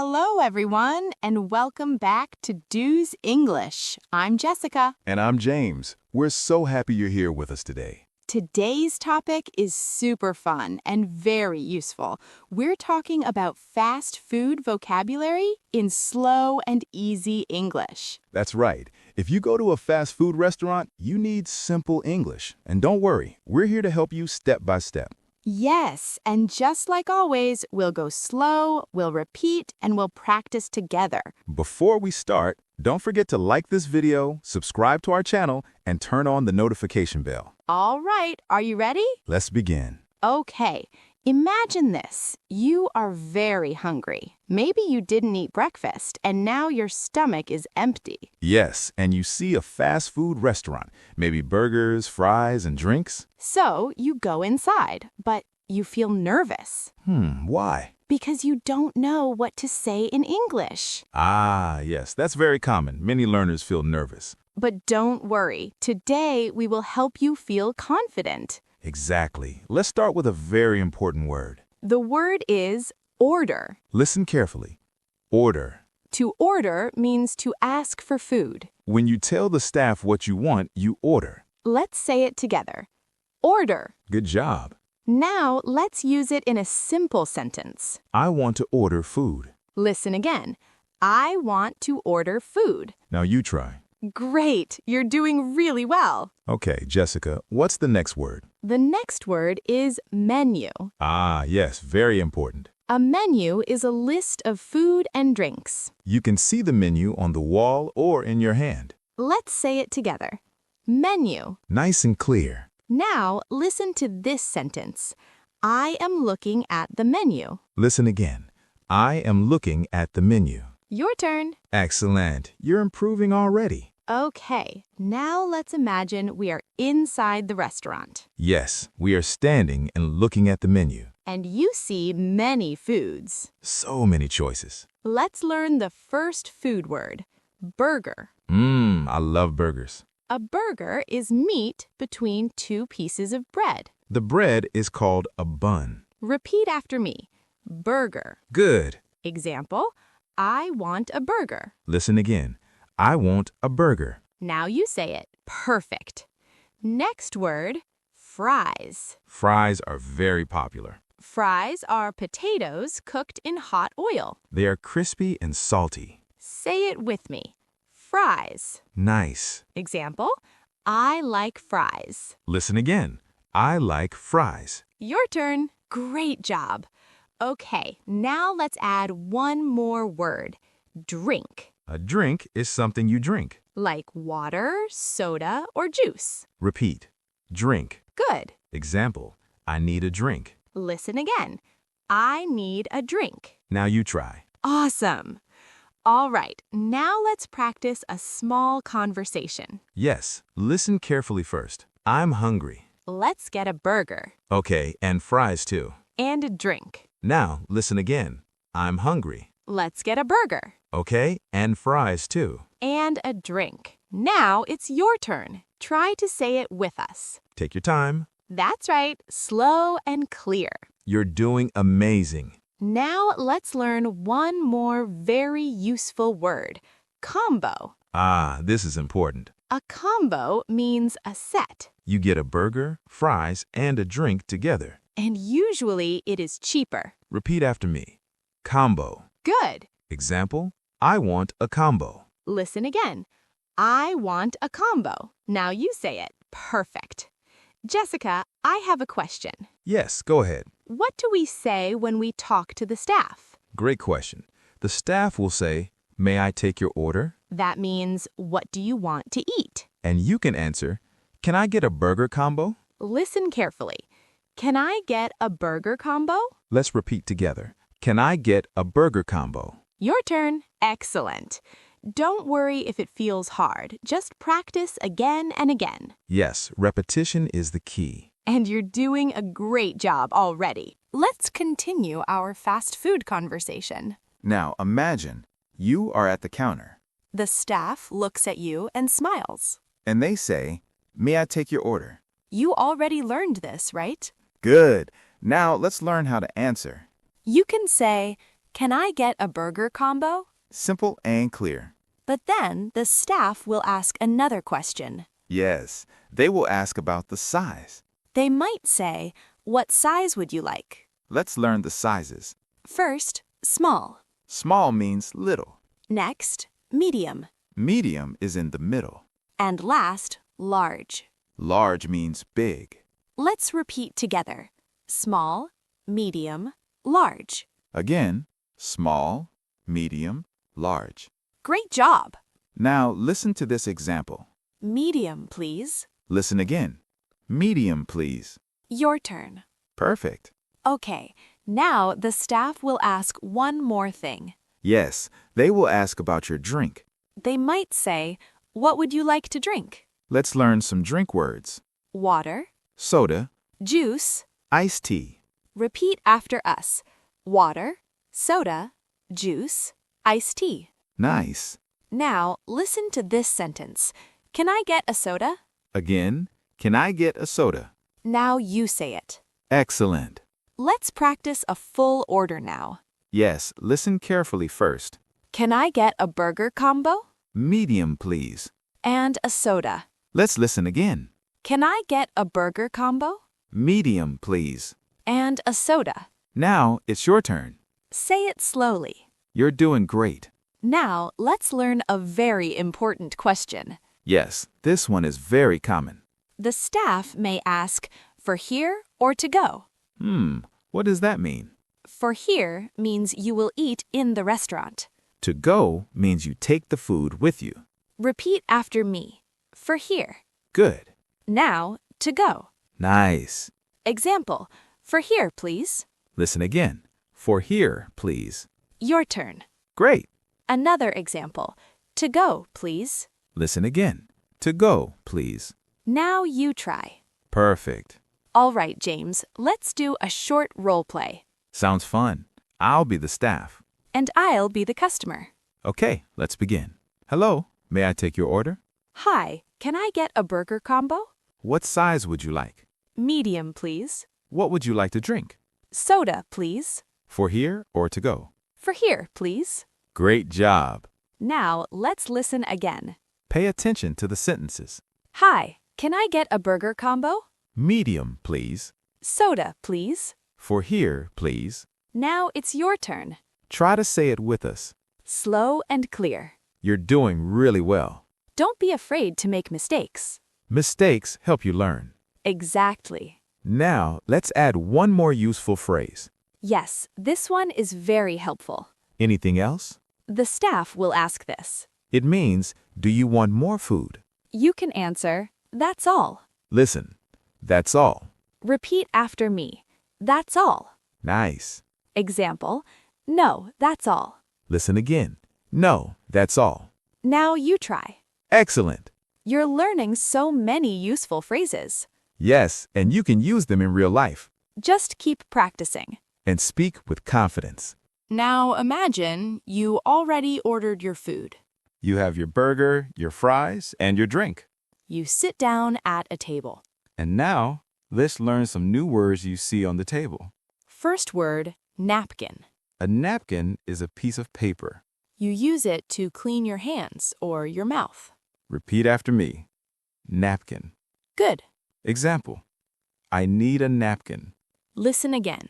Hello, everyone, and welcome back to Do's English. I'm Jessica. And I'm James. We're so happy you're here with us today. Today's topic is super fun and very useful. We're talking about fast food vocabulary in slow and easy English. That's right. If you go to a fast food restaurant, you need simple English. And don't worry, we're here to help you step by step. Yes, and just like always, we'll go slow, we'll repeat, and we'll practice together. Before we start, don't forget to like this video, subscribe to our channel, and turn on the notification bell. All right, are you ready? Let's begin. Okay, imagine this. You are very hungry. Maybe you didn't eat breakfast, and now your stomach is empty. Yes, and you see a fast food restaurant, maybe burgers, fries, and drinks. So you go inside, but you feel nervous Why? because you don't know what to say in English. Ah, yes, that's very common. Many learners feel nervous. But don't worry. Today, we will help you feel confident. Exactly. Let's start with a very important word. The word is order. Listen carefully. Order. To order means to ask for food. When you tell the staff what you want, you order. Let's say it together. Order. Good job. Now, let's use it in a simple sentence. I want to order food. Listen again. I want to order food. Now you try. Great, you're doing really well. Okay, Jessica, what's the next word? The next word is menu. Ah, yes, very important. A menu is a list of food and drinks. You can see the menu on the wall or in your hand. Let's say it together. Menu. Nice and clear. Now, listen to this sentence. I am looking at the menu. Listen again. I am looking at the menu. Your turn. Excellent. You're improving already. Okay, now let's imagine we are inside the restaurant. Yes, we are standing and looking at the menu. And you see many foods. So many choices. Let's learn the first food word, burger. I love burgers. A burger is meat between two pieces of bread. The bread is called a bun. Repeat after me. Burger. Good. Example, I want a burger. Listen again. I want a burger. Now you say it. Perfect. Next word, fries. Fries are very popular. Fries are potatoes cooked in hot oil. They are crispy and salty. Say it with me. Fries. Nice. Example, I like fries. Listen again. I like fries. Your turn. Great job. Okay, now let's add one more word. Drink. A drink is something you drink. Like water, soda, or juice. Repeat. Drink. Good. Example. I need a drink. Listen again. I need a drink. Now you try. Awesome. All right, now let's practice a small conversation. Yes, listen carefully first. I'm hungry. Let's get a burger. Okay, and fries too. And a drink. Now, listen again. I'm hungry. Let's get a burger. Okay, and fries too. And a drink. Now it's your turn. Try to say it with us. Take your time. That's right, slow and clear. You're doing amazing. Now let's learn one more very useful word, combo. Ah, this is important. A combo means a set, You get a burger, fries, and a drink together. and usually it is cheaper. Repeat after me. Combo. Good. Example, I want a combo. Listen again. I want a combo. Now you say it. Perfect. Jessica, I have a question. Yes, go ahead. What do we say when we talk to the staff? Great question. The staff will say, may I take your order? That means, what do you want to eat? And you can answer, can I get a burger combo? Listen carefully. Can I get a burger combo? Let's repeat together. Can I get a burger combo? Your turn. Excellent. Don't worry if it feels hard. Just practice again and again. Yes, repetition is the key. And you're doing a great job already. Let's continue our fast food conversation. Now imagine you are at the counter The staff looks at you and smiles. and they say, may I take your order? You already learned this, right? Good. Now let's learn how to answer. You can say, can I get a burger combo? Simple and clear. But then the staff will ask another question. Yes, they will ask about the size. They might say, what size would you like? Let's learn the sizes. First, small. Small means little. Next, medium. Medium is in the middle. And last, large. Large means big. Let's repeat together. Small, medium, large. Again, small, medium, large. Great job! Now listen to this example. Medium, please. Listen again. Medium, please. Your turn. Perfect. Okay, now the staff will ask one more thing. Yes, they will ask about your drink. They might say, what would you like to drink? Let's learn some drink words. Water, Soda, juice. iced tea. Repeat after us. Water, soda, juice, iced tea. Nice. Now, listen to this sentence. Can I get a soda? Again, can I get a soda? Now you say it. Excellent. Let's practice a full order now. Yes, listen carefully first. Can I get a burger combo? Medium, please. And a soda. Let's listen again. Can I get a burger combo? Medium, please. And a soda. Now it's your turn. Say it slowly. You're doing great. Now, let's learn a very important question. Yes, this one is very common. The staff may ask, for here or to go? What does that mean? For here means you will eat in the restaurant. To go means you take the food with you. Repeat after me. For here. Good. Now, to go. Nice. Example, for here, please. Listen again. For here, please. Your turn. Great. Another example, to go, please. Listen again. To go, please. Now you try. Perfect. All right, James, let's do a short role play. Sounds fun. I'll be the staff. And I'll be the customer. Okay, let's begin. Hello, may I take your order? Hi, can I get a burger combo? What size would you like? Medium, please. What would you like to drink? Soda, please. For here or to go? For here, please. Great job. Now, let's listen again. Pay attention to the sentences. Hi, can I get a burger combo? Medium, please. Soda, please. For here, please. Now it's your turn. Try to say it with us. Slow and clear. You're doing really well. Don't be afraid to make mistakes. Mistakes help you learn. Exactly. Now, let's add one more useful phrase. Yes, this one is very helpful. Anything else? The staff will ask this. It means, do you want more food? You can answer, that's all. Listen, that's all. Repeat after me. That's all. Nice. Example, no, that's all. Listen again. No, that's all. Now you try. Excellent. You're learning so many useful phrases. Yes, and you can use them in real life. Just keep practicing. And speak with confidence. Now imagine you already ordered your food. You have your burger, your fries, and your drink. You sit down at a table. And now, let's learn some new words you see on the table. First word, napkin. A napkin is a piece of paper. You use it to clean your hands or your mouth. Repeat after me. Napkin. Good. Example. I need a napkin. Listen again.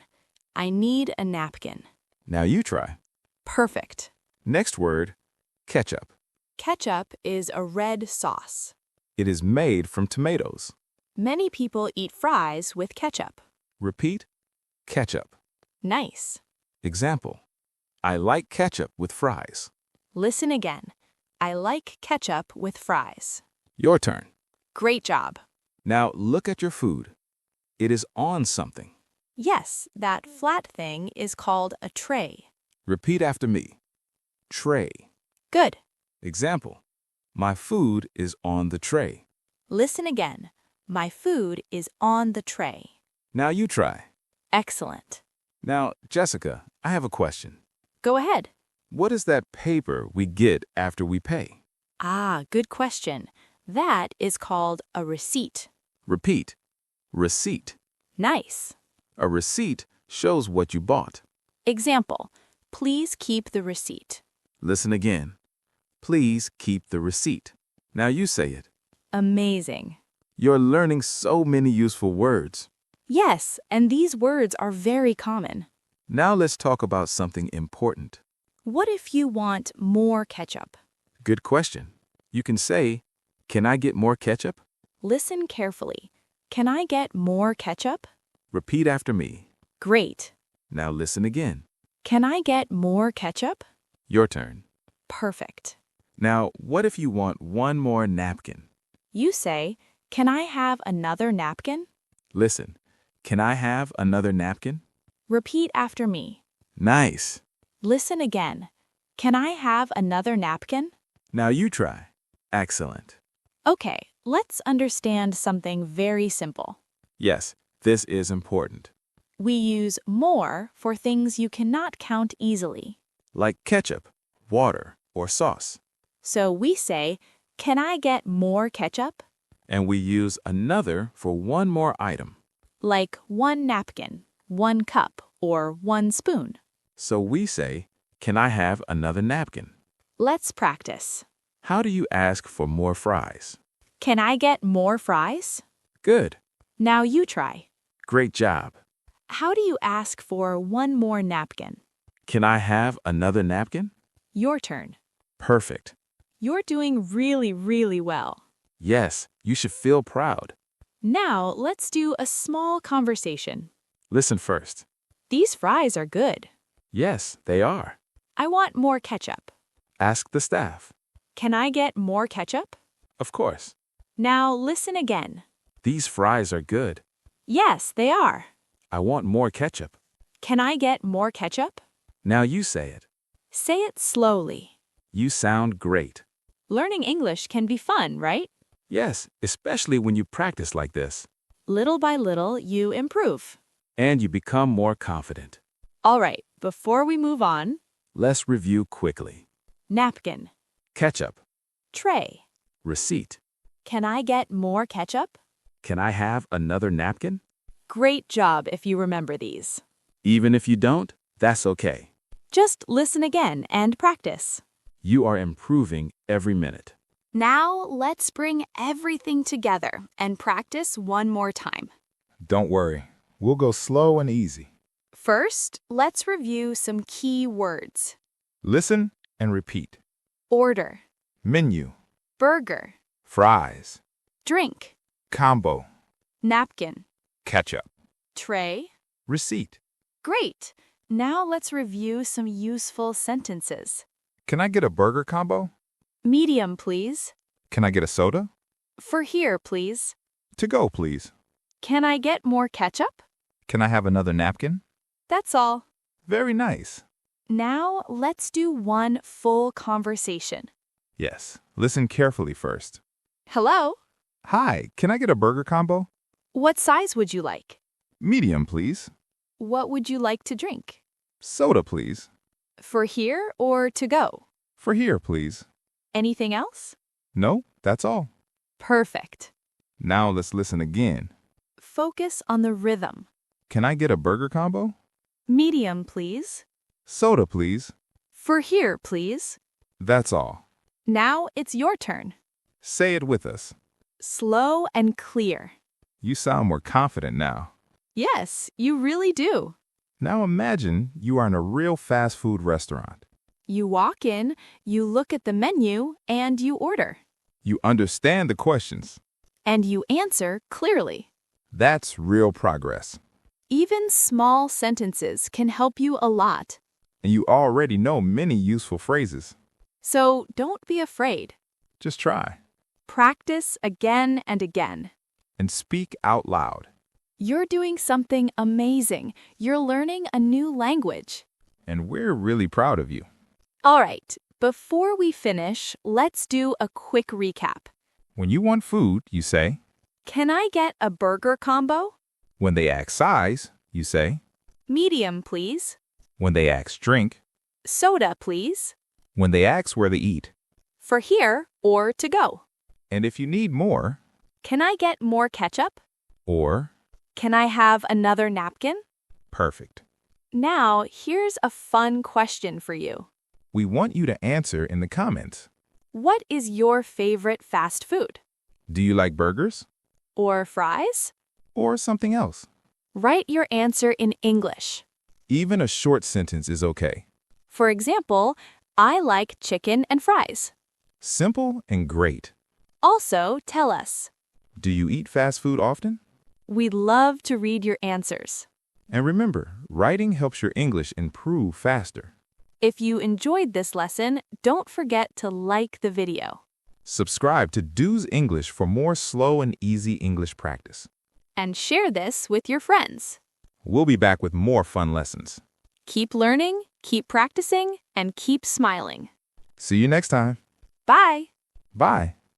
I need a napkin. Now you try. Perfect. Next word, ketchup. Ketchup is a red sauce. It is made from tomatoes. Many people eat fries with ketchup. Repeat, ketchup. Nice. Example. I like ketchup with fries. Listen again. I like ketchup with fries. Your turn. Great job. Now look at your food. It is on something. Yes, that flat thing is called a tray. Repeat after me. Tray. Good. Example. My food is on the tray. Listen again. My food is on the tray. Now you try. Excellent. Now, Jessica, I have a question. Go ahead. What is that paper we get after we pay? Ah, good question. That is called a receipt. Repeat. Receipt. Nice. A receipt shows what you bought. Example. Please keep the receipt. Listen again. Please keep the receipt. Now you say it. Amazing. You're learning so many useful words. Yes, and these words are very common. Now let's talk about something important. What if you want more ketchup? Good question. You can say, "Can I get more ketchup?" Listen carefully. Can I get more ketchup? Repeat after me. Great. Now listen again. Can I get more ketchup? Your turn. Perfect. Now, what if you want one more napkin? You say, can I have another napkin? Listen. Can I have another napkin? Repeat after me. Nice. Listen again. Can I have another napkin? Now you try. Excellent. Okay, let's understand something very simple. Yes, this is important. We use more for things you cannot count easily. Like ketchup, water, or sauce. So we say, can I get more ketchup? And we use another for one more item. Like 1 napkin, 1 cup, or 1 spoon. So we say, can I have another napkin? Let's practice. How do you ask for more fries? Can I get more fries? Good. Now you try. Great job. How do you ask for 1 more napkin? Can I have another napkin? Your turn. Perfect. You're doing really, really well. Yes, you should feel proud. Now let's do a small conversation. Listen first. These fries are good. Yes, they are. I want more ketchup. Ask the staff. Can I get more ketchup? Of course. Now listen again. These fries are good. Yes, they are. I want more ketchup. Can I get more ketchup? Now you say it. Say it slowly. You sound great. Learning English can be fun, right? Yes, especially when you practice like this. Little by little, you improve. And you become more confident. All right, before we move on, Let's review quickly. napkin, Ketchup. tray. Receipt. Can I get more ketchup? Can I have another napkin? Great job if you remember these. Even if you don't, that's okay. Just listen again and practice. You are improving every minute. Now let's bring everything together and practice one more time. Don't worry. We'll go slow and easy. First, let's review some key words. Listen and repeat. Order, Menu. burger, Fries. drink, Combo. napkin, Ketchup. tray. Receipt. Great! Now let's review some useful sentences. Can I get a burger combo? Medium, please. Can I get a soda? For here, please. To go, please. Can I get more ketchup? Can I have another napkin? That's all. Very nice. Now let's do one full conversation. Yes. Listen carefully first. Hello? Hi, can I get a burger combo? What size would you like? Medium, please. What would you like to drink? Soda, please. For here or to go? For here, please. Anything else? No, that's all. Perfect. Now let's listen again. Focus on the rhythm. Can I get a burger combo? Medium, please. Soda, please. For here, please. That's all. Now it's your turn. Say it with us. Slow and clear. You sound more confident now. Yes, you really do. Now imagine you are in a real fast food restaurant. You walk in, you look at the menu, and you order. You understand the questions. And you answer clearly. That's real progress. Even small sentences can help you a lot. And you already know many useful phrases. So don't be afraid. Just try. Practice again and again. And speak out loud. You're doing something amazing. You're learning a new language. And we're really proud of you. All right, before we finish, let's do a quick recap. When you want food, you say. Can I get a burger combo? When they ask size, you say. Medium, please. When they ask drink. Soda, please. When they ask where they eat. For here or to go. And if you need more. Can I get more ketchup? Or. Can I have another napkin? Perfect. Now, here's a fun question for you. We want you to answer in the comments. What is your favorite fast food? Do you like burgers? Or fries? Or something else? Write your answer in English. Even a short sentence is okay. For example, I like chicken and fries. Simple and great. Also, tell us. Do you eat fast food often? We'd love to read your answers. And remember, writing helps your English improve faster. If you enjoyed this lesson, don't forget to like the video. Subscribe to Do's English for more slow and easy English practice. And share this with your friends. We'll be back with more fun lessons. Keep learning, keep practicing, and keep smiling. See you next time. Bye! Bye.